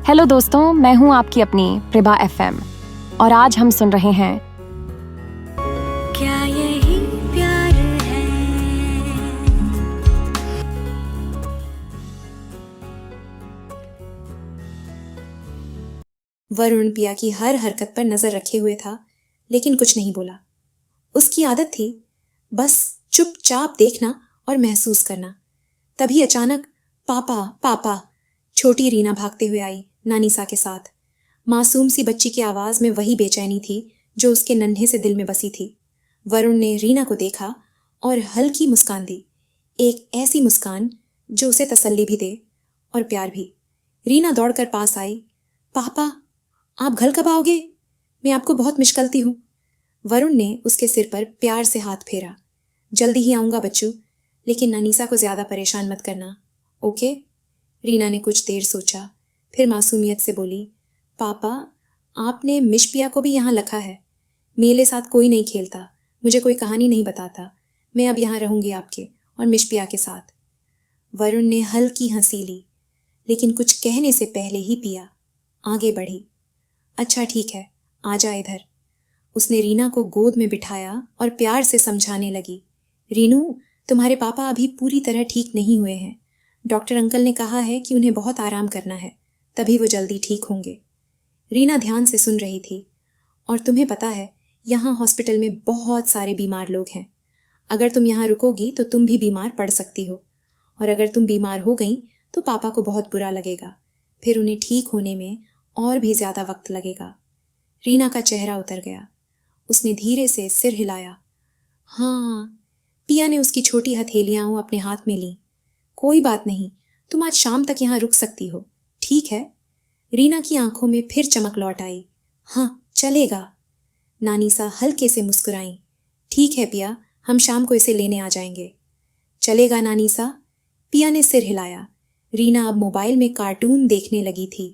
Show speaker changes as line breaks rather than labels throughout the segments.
Hello दोस्तों, मैं हूं आपकी अपनी प्रभा एफएम और आज हम सुन रहे हैं
क्या यही प्यार है।
वरुण पिया की हर हरकत पर नजर रखे हुए था, लेकिन कुछ नहीं बोला। उसकी आदत थी बस चुपचाप देखना और महसूस करना। तभी अचानक पापा पापा छोटी रीना भागते हुए आई नानीसा के साथ। मासूम सी बच्ची की आवाज में वही बेचैनी थी जो उसके नन्हे से दिल में बसी थी। वरुण ने रीना को देखा और हल्की मुस्कान दी, एक ऐसी मुस्कान जो उसे तसल्ली भी दे और प्यार भी। रीना दौड़कर पास आई। पापा, आप घर कब आओगे? मैं आपको बहुत मिस करती हूँ। वरुण ने उसके सिर पर प्यार से हाथ फेरा। जल्दी ही आऊंगा बच्चू, लेकिन ननीसा को ज्यादा परेशान मत करना, ओके? रीना ने कुछ देर सोचा, फिर मासूमियत से बोली, पापा, आपने मिश पिया को भी यहाँ रखा है। मेरे साथ कोई नहीं खेलता, मुझे कोई कहानी नहीं बताता। मैं अब यहाँ रहूंगी आपके और मिश पिया के साथ। वरुण ने हल्की हंसी ली, लेकिन कुछ कहने से पहले ही पिया आगे बढ़ी। अच्छा ठीक है, आ जा इधर। उसने रीना को गोद में बिठाया और प्यार से समझाने लगी, रीनू, तुम्हारे पापा अभी पूरी तरह ठीक नहीं हुए हैं। डॉक्टर अंकल ने कहा है कि उन्हें बहुत आराम करना है, तभी वो जल्दी ठीक होंगे। रीना ध्यान से सुन रही थी। और तुम्हें पता है, यहाँ हॉस्पिटल में बहुत सारे बीमार लोग हैं। अगर तुम यहाँ रुकोगी तो तुम भी बीमार पड़ सकती हो, और अगर तुम बीमार हो गई तो पापा को बहुत बुरा लगेगा। फिर उन्हें ठीक होने में और भी ज्यादा वक्त लगेगा। रीना का चेहरा उतर गया। उसने धीरे से सिर हिलाया। हाँ। पिया ने उसकी छोटी हथेलियां अपने हाथ में ली। कोई बात नहीं, तुम आज शाम तक यहाँ रुक सकती हो, ठीक है? रीना की आंखों में फिर चमक लौट आई। हाँ, चलेगा। नानीसा हल्के से मुस्कुराई। ठीक है पिया, हम शाम को इसे लेने आ जाएंगे। चलेगा नानीसा? पिया ने सिर हिलाया। रीना अब मोबाइल में कार्टून देखने लगी थी।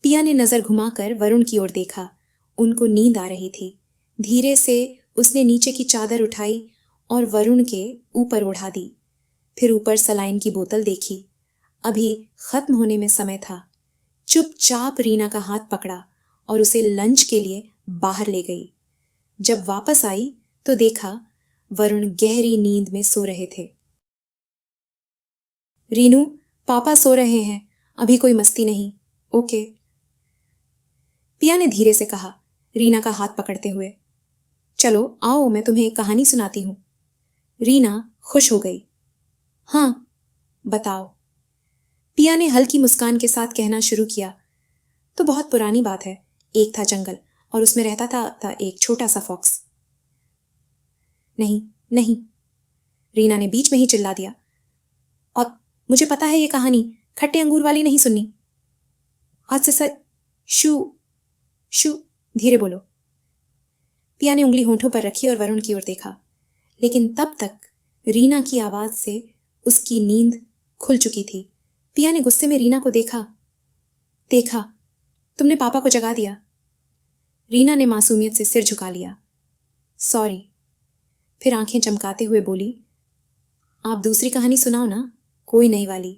पिया ने नजर घुमाकर वरुण की ओर देखा। उनको नींद आ रही थी। धीरे से उसने नीचे की चादर उठाई और वरुण के ऊपर उड़ा दी। फिर ऊपर सलाइन की बोतल देखी। अभी खत्म होने में समय था। चुपचाप रीना का हाथ पकड़ा और उसे लंच के लिए बाहर ले गई। जब वापस आई तो देखा वरुण गहरी नींद में सो रहे थे। रीनू, पापा सो रहे हैं, अभी कोई मस्ती नहीं, ओके? पिया ने धीरे से कहा, रीना का हाथ पकड़ते हुए। चलो आओ, मैं तुम्हें एक कहानी सुनाती हूँ। रीना खुश हो गई। हाँ, बताओ। पिया ने हल्की मुस्कान के साथ कहना शुरू किया। तो बहुत पुरानी बात है। एक था जंगल और उसमें रहता था एक छोटा सा फॉक्स। नहीं नहीं, रीना ने बीच में ही चिल्ला दिया। और मुझे पता है ये कहानी खट्टे अंगूर वाली नहीं सुननी। आज से सर शू शू, धीरे बोलो। पिया ने उंगली होठों पर रखी और वरुण की ओर देखा, लेकिन तब तक रीना की आवाज से उसकी नींद खुल चुकी थी। पिया ने गुस्से में रीना को देखा। तुमने पापा को जगा दिया। रीना ने मासूमियत से सिर झुका लिया। सॉरी। फिर आंखें चमकाते हुए बोली, आप दूसरी कहानी सुनाओ ना, कोई नई वाली।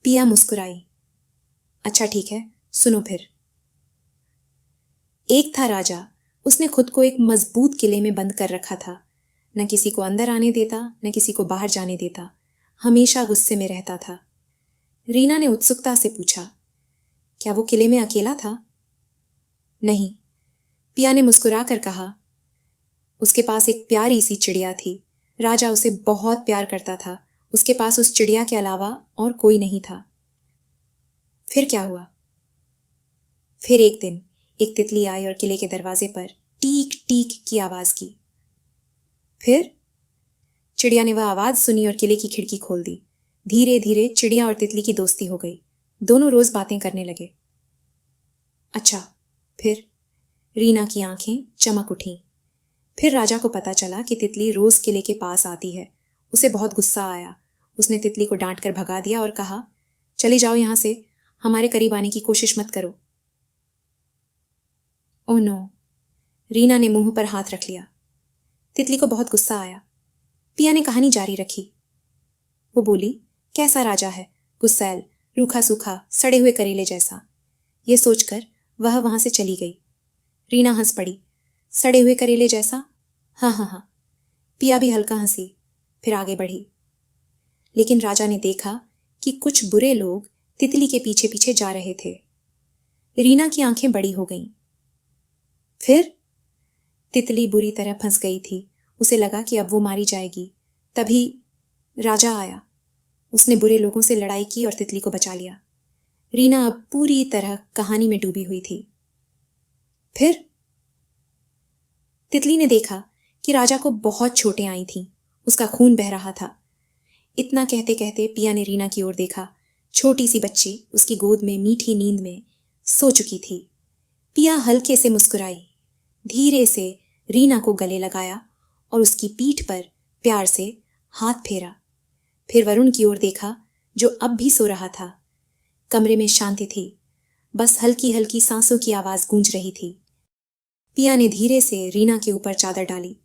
पिया मुस्कुराई। अच्छा ठीक है, सुनो फिर। एक था राजा, उसने खुद को एक मजबूत किले में बंद कर रखा था। न किसी को अंदर आने देता, न किसी को बाहर जाने देता। हमेशा गुस्से में रहता था। रीना ने उत्सुकता से पूछा, क्या वो किले में अकेला था? नहीं, पिया ने मुस्कुरा कर कहा। उसके पास एक प्यारी सी चिड़िया थी। राजा उसे बहुत प्यार करता था। उसके पास उस चिड़िया के अलावा और कोई नहीं था। फिर क्या हुआ? फिर एक दिन एक तितली आई और किले के दरवाजे पर टीक टीक की आवाज की। फिर चिड़िया ने वह आवाज सुनी और किले की खिड़की खोल दी। धीरे धीरे चिड़िया और तितली की दोस्ती हो गई। दोनों रोज बातें करने लगे। अच्छा, फिर? रीना की आंखें चमक उठीं। फिर राजा को पता चला कि तितली रोज किले के पास आती है। उसे बहुत गुस्सा आया। उसने तितली को डांट कर भगा दिया और कहा, चले जाओ यहां से, हमारे करीब आने की कोशिश मत करो। ओह नो, रीना ने मुंह पर हाथ रख लिया। तितली को बहुत गुस्सा आया। पिया ने कहानी जारी रखी। वो बोली, कैसा राजा है, गुस्सैल, रूखा सूखा, सड़े हुए करेले जैसा। ये सोचकर वह वहां से चली गई। रीना हंस पड़ी, सड़े हुए करेले जैसा। हाँ हाँ हाँ। पिया भी हल्का हंसी, फिर आगे बढ़ी। लेकिन राजा ने देखा कि कुछ बुरे लोग तितली के पीछे पीछे जा रहे थे। रीना की आंखें बड़ी हो गईं। फिर तितली बुरी तरह फंस गई थी। उसे लगा कि अब वो मारी जाएगी। तभी राजा आया। उसने बुरे लोगों से लड़ाई की और तितली को बचा लिया। रीना अब पूरी तरह कहानी में डूबी हुई थी। फिर तितली ने देखा कि राजा को बहुत चोटें आई थीं। उसका खून बह रहा था। इतना कहते कहते पिया ने रीना की ओर देखा। छोटी सी बच्ची उसकी गोद में मीठी नींद में सो चुकी थी। पिया हल्के से मुस्कुराई, धीरे से रीना को गले लगाया और उसकी पीठ पर प्यार से हाथ फेरा। फिर वरुण की ओर देखा जो अब भी सो रहा था। कमरे में शांति थी, बस हल्की हल्की सांसों की आवाज गूंज रही थी। पिया ने धीरे से रीना के ऊपर चादर डाली,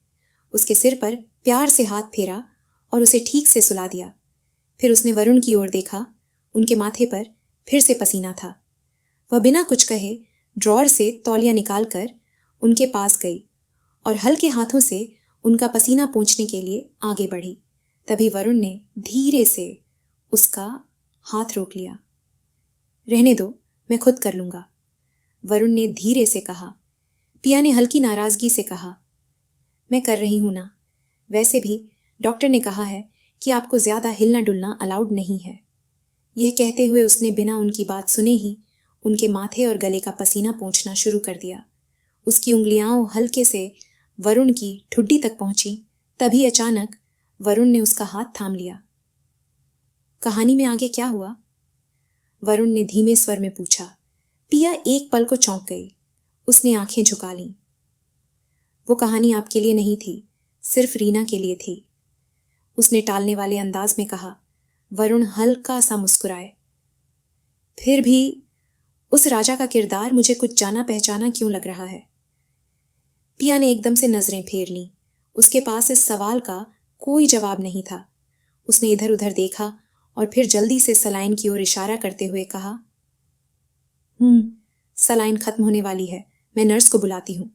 उसके सिर पर प्यार से हाथ फेरा और उसे ठीक से सुला दिया। फिर उसने वरुण की ओर देखा। उनके माथे पर फिर से पसीना था। वह बिना कुछ कहे ड्रॉर से तौलिया निकालकर उनके पास गई और हल्के हाथों से उनका पसीना पोंछने के लिए आगे बढ़ी। तभी वरुण ने धीरे से उसका हाथ रोक लिया। रहने दो, मैं खुद कर लूंगा, वरुण ने धीरे से कहा। पिया ने हल्की नाराजगी से कहा, मैं कर रही हूं ना। वैसे भी डॉक्टर ने कहा है कि आपको ज्यादा हिलना डुलना अलाउड नहीं है। यह कहते हुए उसने बिना उनकी बात सुने ही उनके माथे और गले का पसीना पोंछना शुरू कर दिया। उसकी उंगलियां हल्के से वरुण की ठुड्डी तक पहुंची। तभी अचानक वरुण ने उसका हाथ थाम लिया। कहानी में आगे क्या हुआ? वरुण ने धीमे स्वर में पूछा। पिया एक पल को चौंक गई। उसने आंखें झुका लीं। वो कहानी आपके लिए नहीं थी, सिर्फ रीना के लिए थी, उसने टालने वाले अंदाज में कहा। वरुण हल्का सा मुस्कुराए। फिर भी उस राजा का किरदार मुझे कुछ जाना पहचाना क्यों लग रहा है। पिया ने एकदम से नजरें फेर लीं। उसके पास इस सवाल का कोई जवाब नहीं था। उसने इधर उधर देखा और फिर जल्दी से सलाइन की ओर इशारा करते हुए कहा, सलाइन खत्म होने वाली है, मैं नर्स को बुलाती हूं।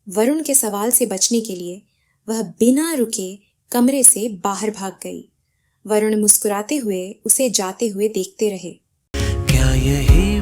वरुण के सवाल से बचने के लिए वह बिना रुके कमरे से बाहर भाग गई। वरुण मुस्कुराते हुए उसे जाते हुए देखते रहे।
क्या यही